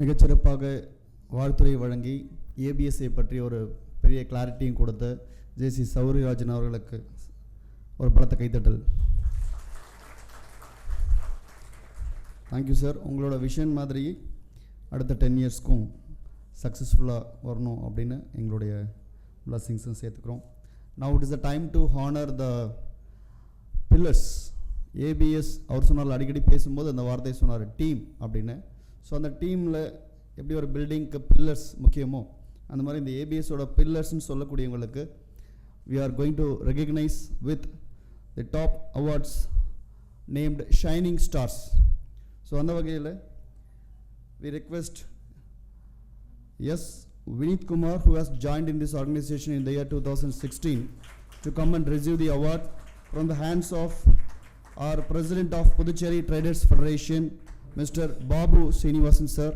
மிகச்சிறப்பாக வாழ்த்துறை வழங்கி ஏபிஎஸ்ஐ பற்றி ஒரு பெரிய கிளாரிட்டியும் கொடுத்த ஜேசி சௌரிராஜன் அவர்களுக்கு ஒரு பலத்த கைத்தட்டல். Thank you sir. உங்களோட விஷன் மாதிரி அடுத்த 10 இயர்ஸ்க்கும் சக்ஸஸ்ஃபுல்லாக வரணும் அப்படின்னு எங்களுடைய பிளஸிங்ஸும் சேர்த்துக்கிறோம். Now it is the time to honor the pillars. APS அவர் சொன்னார், அடிக்கடி பேசும்போது அந்த வார்த்தை சொன்னார் டீம் அப்படின்னு. ஸோ அந்த டீமில் எப்படி ஒரு பில்டிங்க்கு பில்லர்ஸ் முக்கியமோ அந்த மாதிரி இந்த ஏபிஎஸோட பில்லர்ஸ்ன்னு சொல்லக்கூடியவங்களுக்கு we are going to recognize with the top awards named Shining Stars. So அந்த வகையில் we request Vinith Kumar, who has joined in this organization in the year 2016, to come and receive the award from the hands of our President of Puducherry Traders Federation, Mr. Babu Srinivasan sir.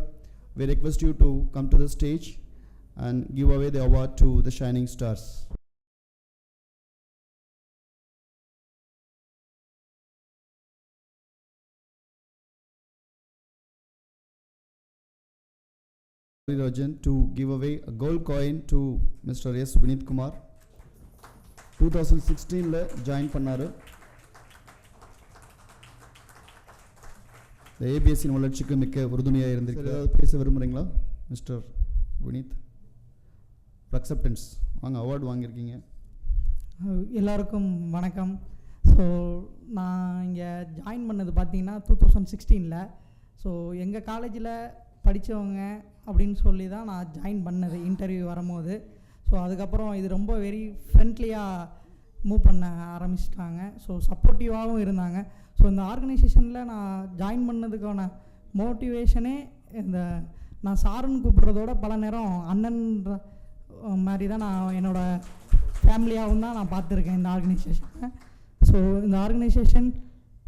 We request you to come to the stage and give away the award to the Shining Stars. To give away a gold coin to Mr. S. Vinith Kumar. 2016 join பண்ணாரு. இந்த ஏபிஎஸ்சின் வளர்ச்சிக்கு மிக்க உறுதுணையாக இருந்திருக்கு. ஏதாவது பேச விரும்புகிறீங்களா mister Vineet? Acceptance வாங்க, award வாங்கியிருக்கீங்க. எல்லாருக்கும் வணக்கம். ஸோ நான் இங்கே ஜாயின் பண்ணது பார்த்தீங்கன்னா 2016. ஸோ எங்கள் காலேஜில் படித்தவங்க அப்படின்னு சொல்லி தான் நான் ஜாயின் பண்ணது இன்டர்வியூ வரும்போது. ஸோ அதுக்கப்புறம் இது ரொம்ப வெரி ஃப்ரெண்ட்லியாக மூவ் பண்ண ஆரம்பிச்சிட்டாங்க. ஸோ சப்போர்ட்டிவாகவும் இருந்தாங்க. ஸோ இந்த ஆர்கனைசேஷனில் நான் ஜாயின் பண்ணதுக்கான மோட்டிவேஷனே இந்த நான் சாருன்னு கூப்பிட்றதோட பல நேரம் அண்ணன்ற மாதிரி தான் நான் என்னோடய ஃபேமிலியாகவும் தான் நான் பார்த்துருக்கேன் இந்த ஆர்கனைசேஷனை. ஸோ இந்த ஆர்கனைசேஷன்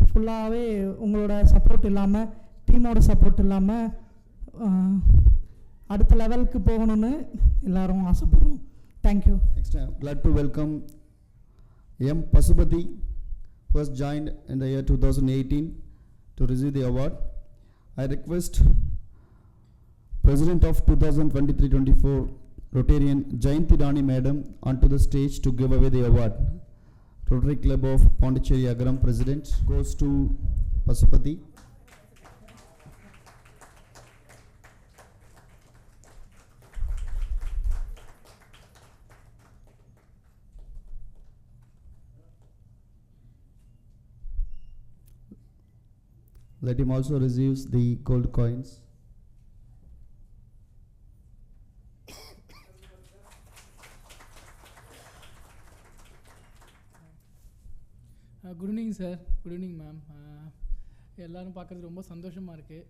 ஃபுல்லாகவே உங்களோட சப்போர்ட் இல்லாமல், டீமோட சப்போர்ட் இல்லாமல் அடுத்த லெவலுக்கு போகணும்னு எல்லாரும் ஆசைப்படுறோம். Thank you. Next I am glad to welcome M. Pasupati, who has joined in the year 2018 to receive the award. I request President of 2023-24 Rotarian Jayanti Rani Madam onto the stage to give away the award. Rotary Club of Pondicherry Agaram President goes to Pasupati. Let him also receive the gold coins. Good evening sir. Good evening ma'am. எல்லோரும் பார்க்குறது ரொம்ப சந்தோஷமாக இருக்குது.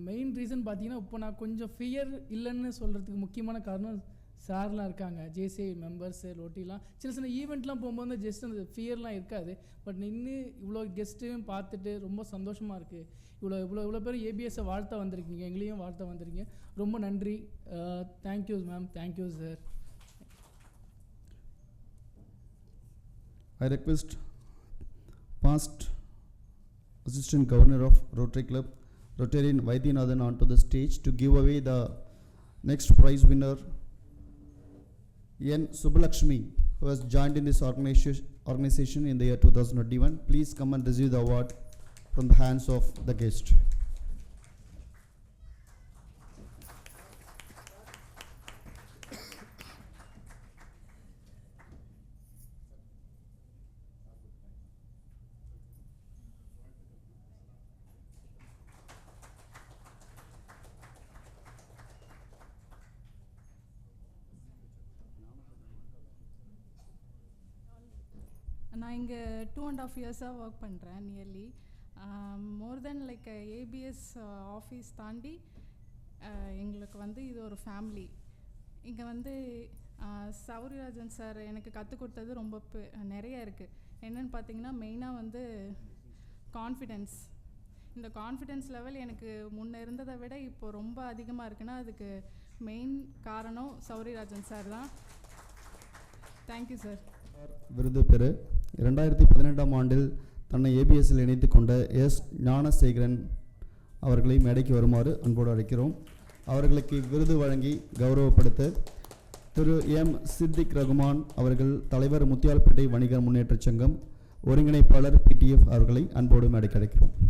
Main reason பார்த்தீங்கன்னா, இப்போ நான் கொஞ்சம் fear இல்லைன்னு சொல்கிறதுக்கு முக்கியமான காரணம் சார்லாம் இருக்காங்க, ஜேசிஐ மெம்பர்ஸு, ரோட்டிலாம் சின்ன சின்ன ஈவெண்ட்லாம் போகும்போது ஜஸ்ட் அந்த ஃபியர்லாம் இருக்காது. பட் நின்று இவ்வளோ கெஸ்ட்டையும் பார்த்துட்டு ரொம்ப சந்தோஷமாக இருக்குது. இவ்வளோ பேர் ஏபிஎஸ்ஸை வாழ்த்த வந்திருக்கீங்க, எங்களையும் வாழ்த்த வந்திருக்கீங்க. ரொம்ப நன்றி. Thank you ma'am. Thank you sir. I request past Assistant Governor of Rotary Club, Rotarian Vaidyanathan, onto the stage to give away the next prize winner, N. Subbalakshmi, who has joined in this organization in the year 2021. Please come and receive the award from the hands of the guest. நான் இங்கே 2.5 இயர்ஸாக work பண்ணுறேன். Nearly மோர் then like ABS office தாண்டி எங்களுக்கு வந்து இது ஒரு family. இங்கே வந்து சௌரிராஜன் சார் எனக்கு கற்றுக் கொடுத்தது ரொம்ப நிறைய இருக்குது. என்னென்னு பார்த்தீங்கன்னா, மெயினாக வந்து கான்ஃபிடென்ஸ். இந்த கான்ஃபிடென்ஸ் லெவல் எனக்கு முன்னே இருந்ததை விட இப்போ ரொம்ப அதிகமாக இருக்குன்னா அதுக்கு மெயின் காரணம் சௌரிராஜன் சார் தான். Thank you sir. விருது பெறு 2018 ஆண்டில் தன்னை ஏபிஎஸ்ஸில் இணைத்து கொண்ட எஸ் ஞானசேகரன் அவர்களை மேடைக்கு வருமாறு அன்போடு அழைக்கிறோம். அவர்களுக்கு விருது வழங்கி கௌரவப்படுத்த திரு எம் சித்திக் ரகுமான் அவர்கள், தலைவர், முத்தியால்பேட்டை வணிகர் முன்னேற்றச் சங்கம், ஒருங்கிணைப்பாளர், PTF அவர்களை அன்போடு மேடைக்கு அழைக்கிறோம்.